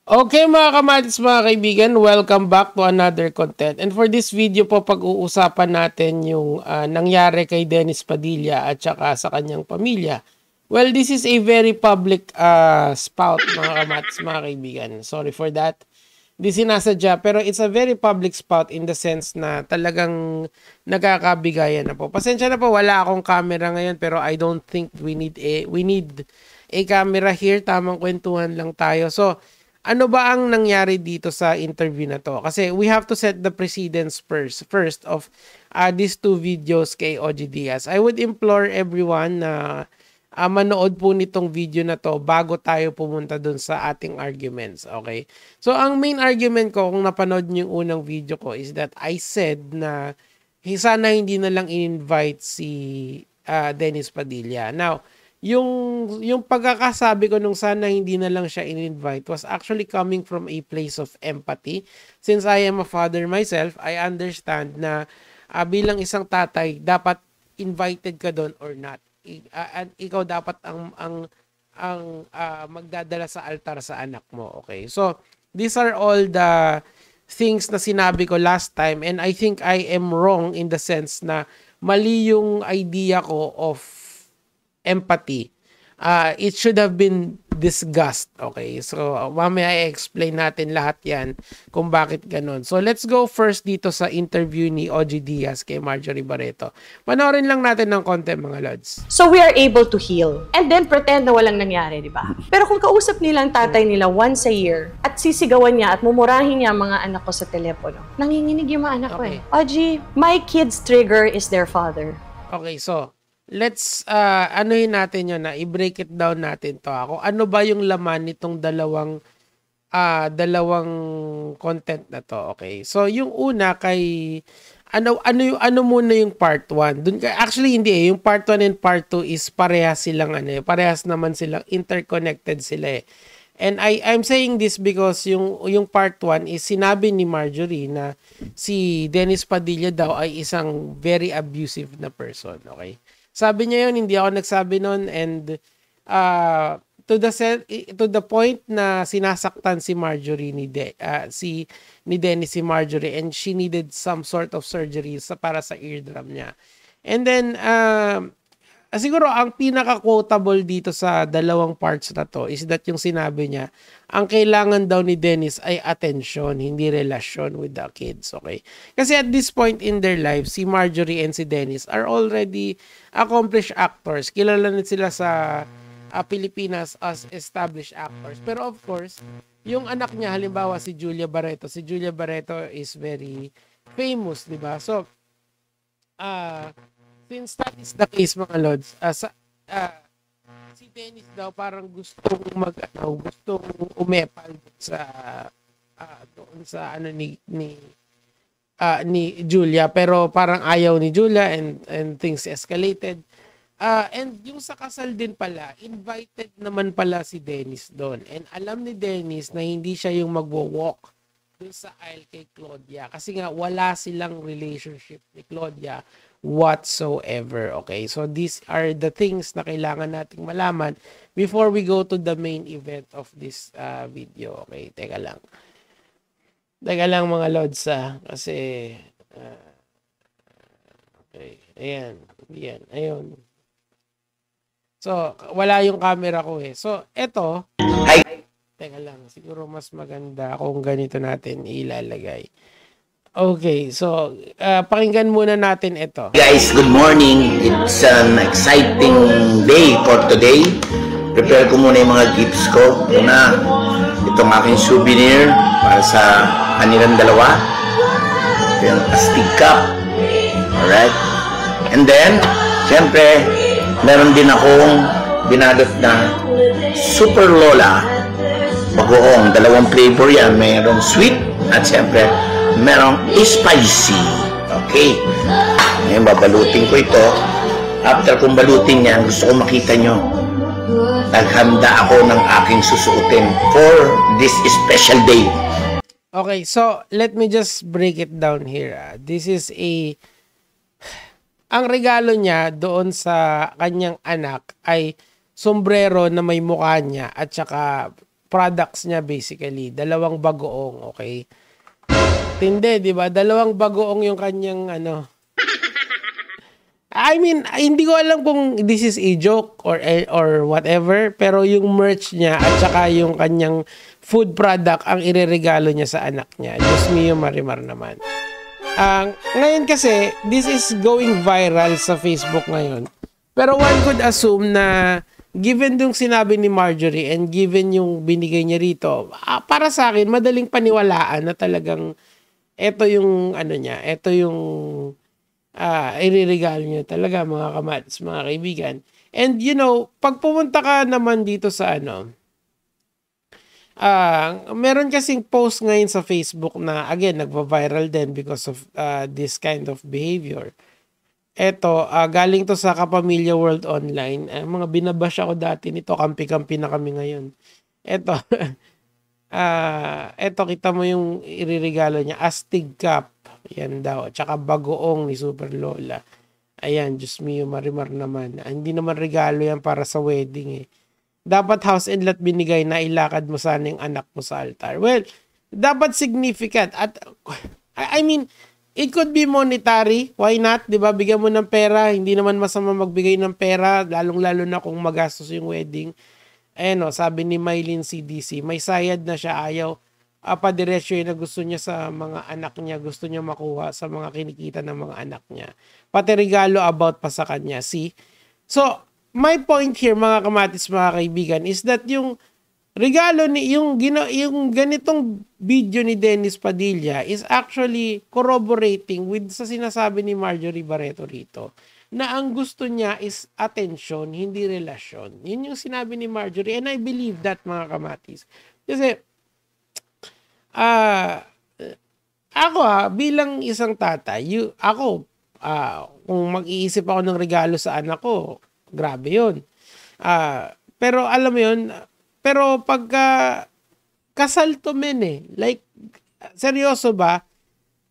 Okay mga kamatis, mga kaibigan, welcome back to another content. And for this video po, pag-uusapan natin yung nangyari kay Dennis Padilla at saka sa kanyang pamilya. Well, this is a very public spout mga kamatis, mga kaibigan. Sorry for that. Di sinasadya, pero it's a very public spout in the sense na talagang nagkakabigayan na po. Pasensya na po, wala akong camera ngayon, pero I don't think we need a camera here. Tamang kwentuhan lang tayo. So, ano ba ang nangyari dito sa interview na to? Kasi we have to set the precedence first of these two videos kay OG Diaz. I would implore everyone na manood po nitong video na to bago tayo pumunta dun sa ating arguments. Okay? So, ang main argument ko kung napanood niyo yung unang video ko is that I said na sana hindi na lang in-invite si Dennis Padilla. Now, yung pagkakasabi ko nung sana hindi na lang siya in-invite was actually coming from a place of empathy. Since I am a father myself, I understand na bilang isang tatay, dapat invited ka doon or not. At ikaw dapat ang magdadala sa altar sa anak mo. Okay? So, these are all the things na sinabi ko last time, and I think I am wrong in the sense na mali yung idea ko of empathy. It should have been discussed. Okay, so mamaya i-explain natin lahat yan kung bakit ganun. So let's go first dito sa interview ni OG Diaz kay Marjorie Barreto. Panoorin lang natin ng konti mga lods. So we are able to heal and then pretend na walang nangyari, di ba? Pero kung kausap nilang tatay nila once a year at sisigawan niya at mumurahin niya mga anak ko sa telepono, nanginginig yung mga anak ko eh. OG, my kid's trigger is their father. Okay, so let's anuhin natin yun na i-break it down natin to. Ano ba yung laman nitong dalawang content na to? Okay. So yung una kay ano muna yung part 1. Dun actually hindi yung part 1 and part 2 is parehas silang parehas naman silang interconnected sila eh. And I'm saying this because yung part 1 is sinabi ni Marjorie na si Dennis Padilla daw ay isang very abusive na person, okay? Sabi niya yun, hindi ako nagsabi nun, and to the point na sinasaktan si Marjorie ni Dennis si Marjorie, and she needed some sort of surgery para sa eardrum niya. And then siguro ang pinaka-quotable dito sa dalawang parts na to is that yung sinabi niya, ang kailangan daw ni Dennis ay attention, hindi relasyon with the kids, okay? Kasi at this point in their lives, si Marjorie and si Dennis are already accomplished actors. Kilala na sila sa Pilipinas as established actors. Pero of course, yung anak niya, halimbawa si Julia Barreto is very famous, di ba? So, since that is the case mga lods, si Dennis daw parang gustong umepal doon sa ni Julia, pero parang ayaw ni Julia, and things escalated. And yung sa kasal din pala, invited naman pala si Dennis doon. And alam ni Dennis na hindi siya yung magwo-walk doon sa aisle kay Claudia kasi nga wala silang relationship ni Claudia whatsoever. Okay, so these are the things na kailangan nating malaman before we go to the main event of this video. Okay, teka lang mga lods kasi okay, ayun. So wala yung camera ko eh. So eto, teka lang, siguro mas maganda kung ganito natin ilalagay. Okay, so pakinggan muna natin ito. Guys, good morning. It's an exciting day for today. Prepare ko muna yung mga gifts ko. Una, itong aking souvenir para sa kanilang dalawa. Ito yung astig cup. Alright? And then, syempre, meron din akong binalot na Super Lola bagoong. Dalawang flavor yan. Mayroong sweet at syempre merong spicy. Okay. Ngayon, babalutin ko ito. After kong balutin yan, gusto ko makita nyo. Naghanda ako ng aking susuotin for this special day. Okay, so let me just break it down here. This is ang regalo niya doon sa kanyang anak ay sombrero na may mukha niya at saka products niya basically. 2 bagoong, okay? Tindi, di ba? 2 bagoong yung kanyang I mean, hindi ko alam kung this is a joke or whatever, pero yung merch niya at saka yung kanyang food product ang ireregalo niya sa anak niya. Diyos mio, Marimar naman. Ngayon kasi, this is going viral sa Facebook ngayon. Pero one could assume na given yung sinabi ni Marjorie and given yung binigay niya rito, para sa akin, madaling paniwalaan na talagang ito yung niya, ito yung iririgalo niya talaga mga kamats, mga kaibigan. And you know, pag pumunta ka naman dito sa meron kasing post ngayon sa Facebook na again, nagva-viral din because of this kind of behavior. Eto, galing to sa Kapamilya World Online. Mga binabash ako dati nito, kampi-kampi na kami ngayon. Eto, eto kita mo yung iririgalo niya, Astig Cup. Yan daw. Tsaka bagoong ni Super Lola. Ayan, Diyos mio, Marimar naman. Hindi naman regalo yan para sa wedding eh. Dapat house and lot binigay na ilakad mo sana yung anak mo sa altar. Well, dapat significant. At, I mean, it could be monetary. Why not? Diba? Bigyan mo ng pera. Hindi naman masama magbigay ng pera. Lalong-lalo na kung magastos yung wedding. Ayan o, sabi ni Mylene CDC, may sayad na siya, ayaw padiretso na gusto niya sa mga anak niya, gusto niya makuha sa mga kinikita ng mga anak niya. Pati regalo about pa sa kanya. See? So, my point here mga kamatis, mga kaibigan, is that yung regalo ni yung ganitong video ni Dennis Padilla is actually corroborating with sa sinasabi ni Marjorie Barreto rito na ang gusto niya is attention, hindi relasyon. Yun yung sinabi ni Marjorie and I believe that mga kamatis. Kasi ako bilang isang tatay, kung mag-iisip ako ng regalo sa anak ko, grabe yun. Pero alam mo yun, pero pagka kasal to men like, seryoso ba?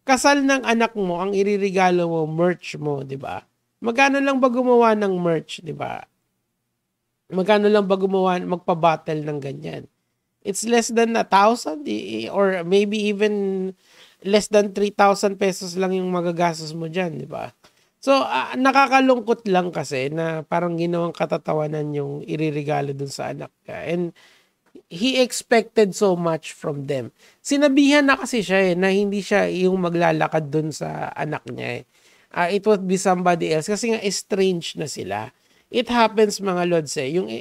Kasal ng anak mo, ang iririgalo mo, merch mo, di ba? Magkano lang ba gumawa ng merch, di ba? Magkano lang ba gumawa, magpa-battle ng ganyan? It's less than 1,000 or maybe even less than 3,000 pesos lang yung magagastos mo dyan, di ba? So, nakakalungkot lang kasi na parang ginawang katatawanan yung iririgalo dun sa anak ka. And he expected so much from them. Sinabihan na kasi siya na hindi siya yung maglalakad dun sa anak niya it would be somebody else kasi nga estranged na sila. It happens mga lods yung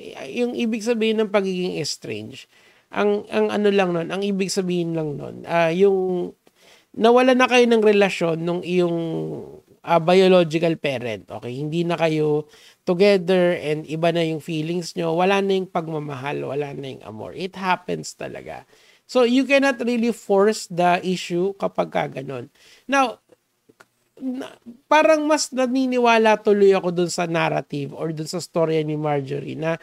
ibig sabihin ng pagiging estranged. Ang ang ibig sabihin lang nun, yung nawala na kayo ng relasyon nung iyong biological parent, okay? Hindi na kayo together and iba na yung feelings nyo, wala na yung pagmamahal, wala na yung amor. It happens talaga. So, you cannot really force the issue kapag ganon. Now, parang mas naniniwala tuloy ako dun sa narrative or dun sa storya ni Marjorie na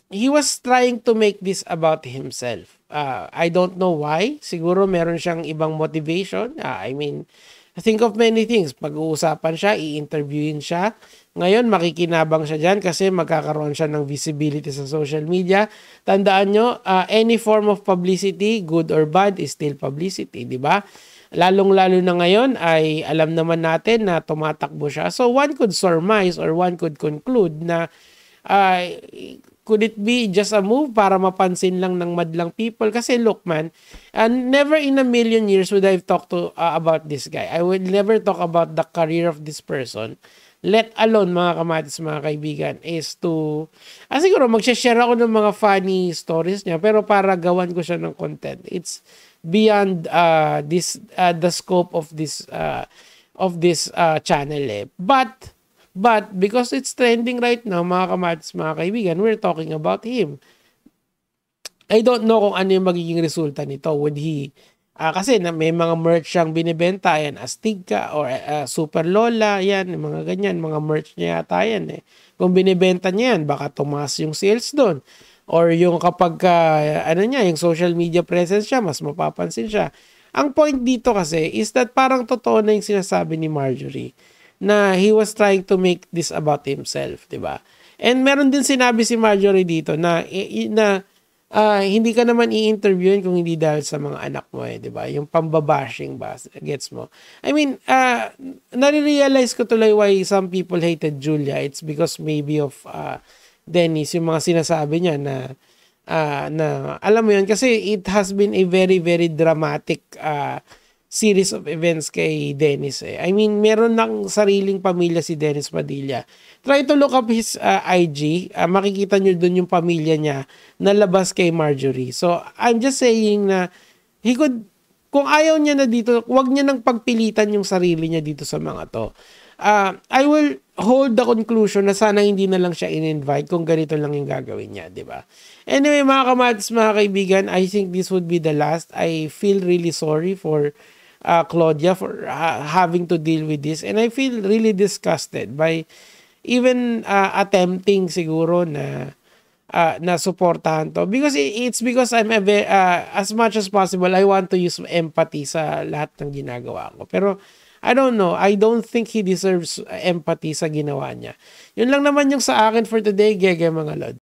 he was trying to make this about himself. I don't know why. Siguro meron siyang ibang motivation. I mean, think of many things. Pag-uusapan siya, i-interviewin siya. Ngayon, makikinabang siya dyan kasi magkakaroon siya ng visibility sa social media. Tandaan nyo, any form of publicity, good or bad, is still publicity, di ba? Lalong-lalo na ngayon ay alam naman natin na tumatakbo siya. So, one could surmise or one could conclude na could it be just a move para mapansin lang ng madlang people? Kasi look man, never in a million years would I talk to about this guy. I would never talk about the career of this person. Let alone mga kamatis, mga kaibigan, is to siguro mag-share ako ng mga funny stories niya pero para gawan ko siya ng content. It's beyond the scope of this channel But because it's trending right now, mga kamatis, mga kaibigan, we're talking about him. I don't know kung ano yung magiging resulta nito. Would he, kasi may mga merch siyang binibenta, yan, Astig ka, or Super Lola, yan, mga ganyan, mga merch niya yata yan Kung binibenta niya yan, baka tumaas yung sales doon. Or yung kapag, yung social media presence siya, mas mapapansin siya. Ang point dito kasi is that parang totoo na yung sinasabi ni Marjorie na he was trying to make this about himself, di ba? And meron din sinabi si Marjorie dito na hindi ka naman i-interviewin kung hindi dahil sa mga anak mo eh, 'di ba? Yung pambabashing ba, gets mo? I mean, nare-realize ko tuloy why some people hated Julia. It's because maybe of Dennis, yung mga sinasabi niya na alam mo yun, kasi it has been a very, very dramatic series of events kay Dennis eh. I mean, meron ng sariling pamilya si Dennis Padilla. Try to look up his IG. Makikita nyo dun yung pamilya niya na labas kay Marjorie. So, I'm just saying na he could, kung ayaw niya na dito, wag niya nang pagpilitan yung sarili niya dito sa mga to. I will hold the conclusion na sana hindi na lang siya in-invite kung ganito lang yung gagawin niya, di ba? Anyway, mga kamatis, mga kaibigan, I think this would be the last. I feel really sorry for Claudia for having to deal with this, and I feel really disgusted by even attempting siguro na suportahan to, because it's because I'm as much as possible I want to use empathy sa lahat ng ginagawa ko, pero I don't know, I don't think he deserves empathy sa ginawa niya. Yun lang naman yung sa akin for today, Gege mga lod.